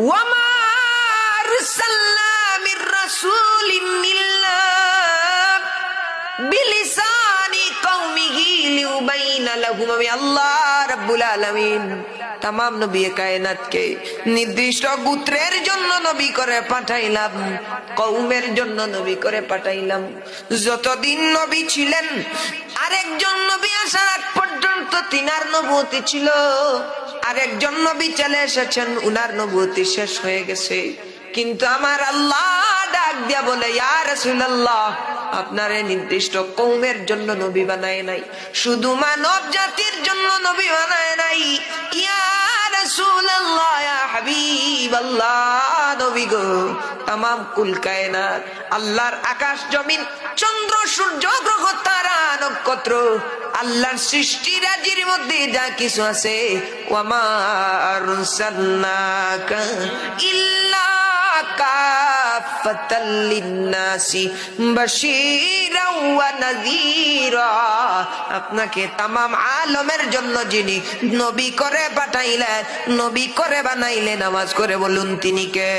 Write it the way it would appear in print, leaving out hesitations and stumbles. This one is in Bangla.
ওয়ামা আরসালনা মির রাসূলিন ইল্লা বিলিসানি কওমিহি লিউবাইনা লাহুম। আমি আল্লাহ রাব্বুল আলামিন তামাম নবী কায়নাতকে নির্দিষ্ট গোত্রের জন্য নবী করে পাঠাইলাম, কওমের জন্য নবী করে পাঠাইলাম। যতদিন নবী ছিলেন, আরেকজন নবী আসার আগ পর্যন্ত তিনার নবুয়তি ছিল। আরেকজন নবী চলে এসেছেন, উনার নবুয়তি শেষ হয়ে গেছে। কিন্তু আমার আল্লাহ ডাক দিয়া বলে, ইয়া রাসূলুল্লাহ, আপনারে নির্দিষ্ট কওমের জন্য নবী বানায় নাই, শুধু মানব জাতির জন্য নবী বানায় নাই। ইয়া রাসূলুল্লাহ, ইয়া হাবিবাল্লাহ, নবী গো, তামাম কুল কায়নাত, আল্লাহর আকাশ জমিন, চন্দ্র সূর্য গ্রহ তারা নক্ষত্র, আল্লাহর সৃষ্টি রাজির মধ্যে যা কিছু আছে, ওয়ামা আরসালনাকা ইল্লা কাফাতাল লিন্নাসি বাশীরাও ওয়া নাযীরা। আপনাকে তামাম আলমের জন্য যিনি নবী করে পাঠাইলেন, নবী করে বানাইলেন, নামাজ করে বলুন তিনি কে?